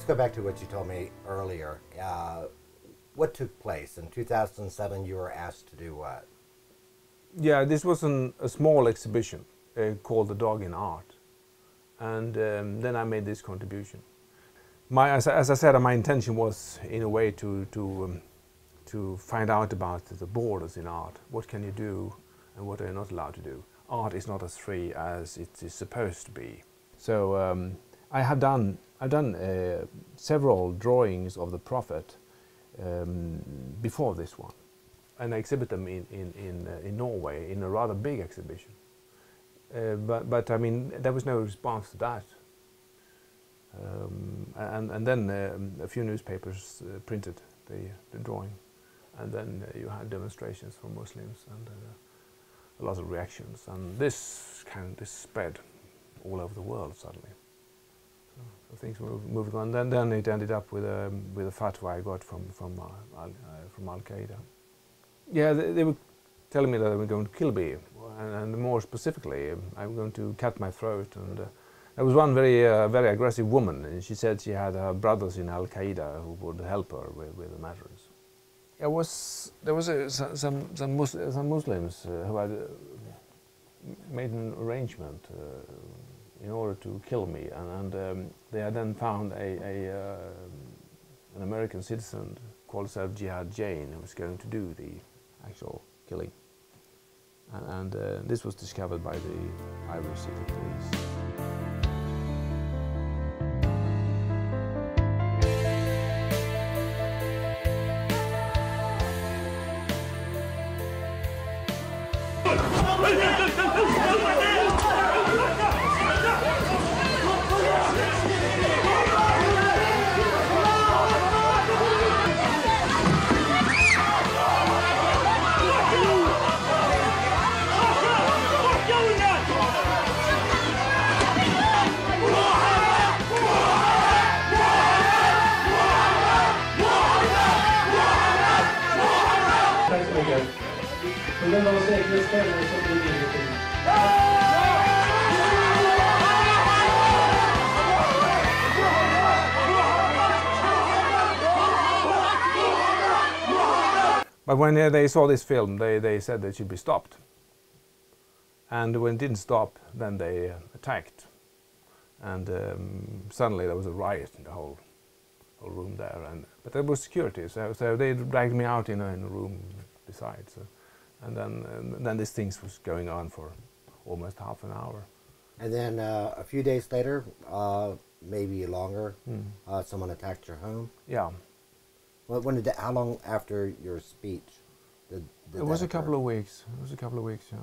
Let's go back to what you told me earlier. What took place? In 2007, you were asked to do what? Yeah, this was a small exhibition called The Dog in Art. And then I made this contribution. As I said, my intention was, in a way, to find out about the borders in art. What can you do and what are you not allowed to do? Art is not as free as it is supposed to be. So I've done several drawings of the Prophet before this one, and I exhibit them in Norway in a rather big exhibition. But I mean, there was no response to that. And then a few newspapers printed the drawing, and then you had demonstrations from Muslims and a lot of reactions, and this spread all over the world suddenly. So things were moving on. Then it ended up with a fatwa I got from Al Qaeda. Yeah, they were telling me that they were going to kill me, and more specifically, I'm going to cut my throat. And there was one very aggressive woman, and she said she had her brothers in Al Qaeda who would help her with the matters. There was some Muslims who had made an arrangement in order to kill me, and they had then found an American citizen called Jihad Jain who was going to do the actual killing. And this was discovered by the Irish Secret Police. But when they saw this film, they said they should be stopped. And when it didn't stop, then they attacked. And suddenly there was a riot in the whole room there. But there was security, so they dragged me out in a room beside. So. And then this thing was going on for almost half an hour. And then a few days later, maybe longer, someone attacked your home? Yeah. How long after your speech did it was a couple of weeks. It was a couple of weeks, yeah.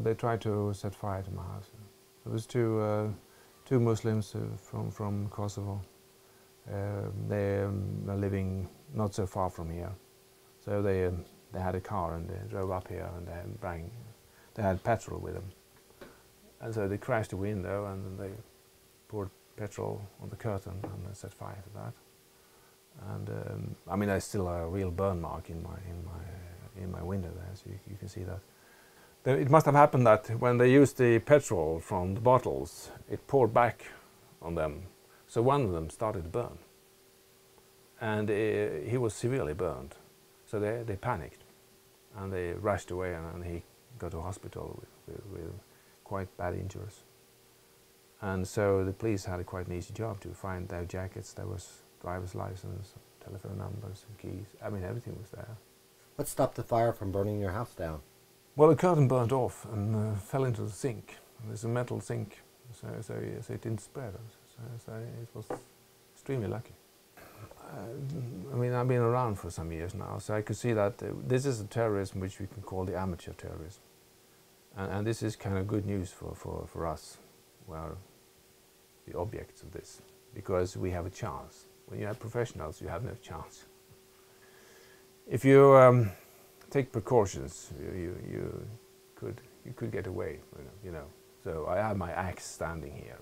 They tried to set fire to my house. There was two Muslims from Kosovo. They are living not so far from here. So they had a car and they drove up here, and they had petrol with them. And so they crashed the window, and then they poured petrol on the curtain and they set fire to that. And I mean, there's still a real burn mark in my window there, so you can see that. It must have happened that when they used the petrol from the bottles, it poured back on them. So one of them started to burn, and he was severely burned. So they panicked, and they rushed away, and he got to hospital with quite bad injuries. And so the police had quite an easy job to find their jackets. There was driver's license, telephone numbers, and keys. I mean, everything was there. What stopped the fire from burning your house down? Well, the curtain burnt off and fell into the sink. There's a metal sink, so it didn't spread. So it was extremely lucky. I mean, I've been around for some years now, so I could see that this is a terrorism which we can call the amateur terrorism. And this is kind of good news for us, who are the objects of this, because we have a chance. When you have professionals, you have no chance. If you take precautions, you could get away, you know. So I have my axe standing here.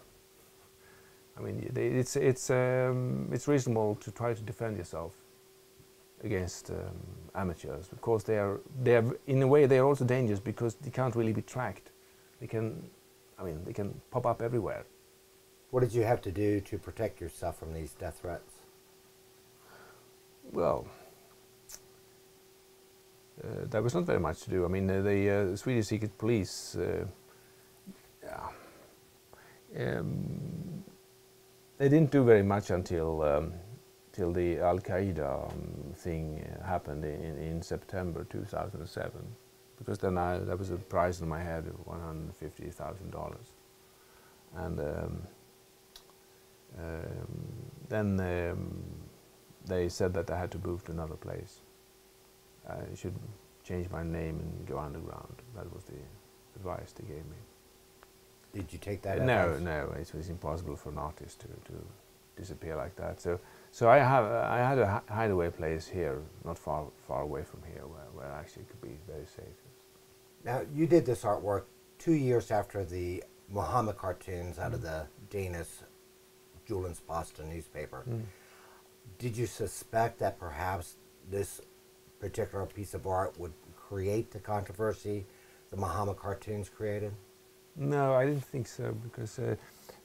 I mean, it's reasonable to try to defend yourself against amateurs, because they are in a way they are also dangerous because they can't really be tracked. They can pop up everywhere. What did you have to do to protect yourself from these death threats? Well, there was not very much to do. I mean, the Swedish secret police, yeah, they didn't do very much until till the Al Qaeda thing happened in September 2007, because then there was a price on my head of $150,000, and then they said that I had to move to another place. I should change my name and go underground. That was the advice they gave me. Did you take that No, advice? no, it was impossible for an artist to disappear like that. So I had a hideaway place here, not far away from here, where I actually could be very safe. Now, you did this artwork 2 years after the Mohammad cartoons out of the Danish Julens Posten newspaper. Did you suspect that perhaps this particular piece of art would create the controversy the Mohammad cartoons created? No, I didn't think so, because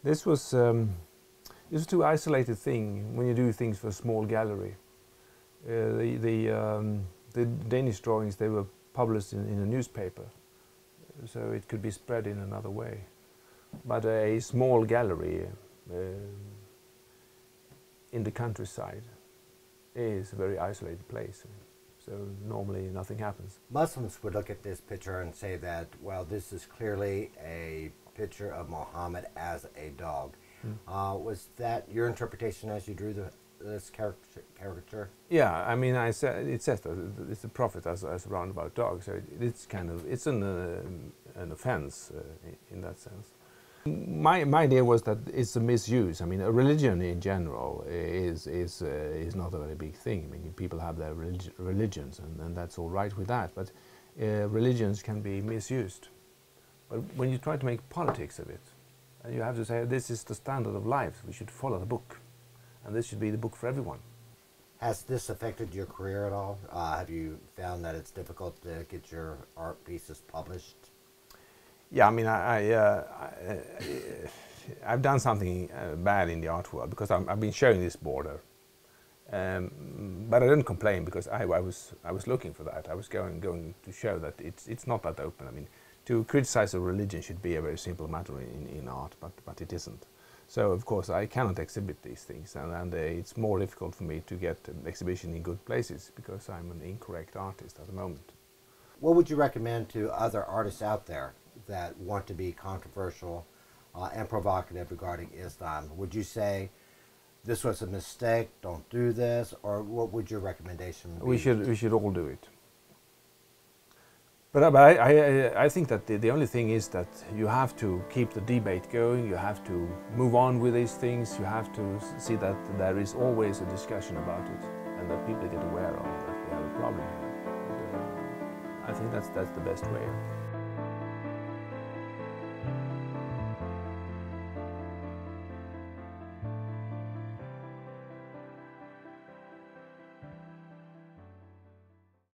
this was too isolated thing when you do things for a small gallery. The Danish drawings, they were published in a newspaper, so it could be spread in another way. But a small gallery in the countryside is a very isolated place, so normally nothing happens. Muslims would look at this picture and say that, well, this is clearly a picture of Muhammad as a dog. Was that your interpretation as you drew this caricature? Yeah, I mean, it says that it's a prophet as a roundabout dog, so it's an offense in that sense. My idea was that it's a misuse. I mean, a religion in general is not a very big thing. I mean, people have their religions, and that's all right with that. But religions can be misused. But when you try to make politics of it, you have to say this is the standard of life. We should follow the book, and this should be the book for everyone. Has this affected your career at all? Have you found that it's difficult to get your art pieces published? Yeah, I mean, I've done something bad in the art world, because I've been showing this border, but I didn't complain, because I was looking for that. I was going to show that it's not that open. I mean, to criticize a religion should be a very simple matter in art, but it isn't. So of course I cannot exhibit these things, and it's more difficult for me to get an exhibition in good places, because I'm an incorrect artist at the moment. What would you recommend to other artists out there that want to be controversial and provocative regarding Islam? Would you say this was a mistake, don't do this, or what would your recommendation be? We should all do it. But I think that the only thing is that you have to keep the debate going, you have to move on with these things, you have to see that there is always a discussion about it, and that people get aware of that we have a problem here. And, I think that's the best way.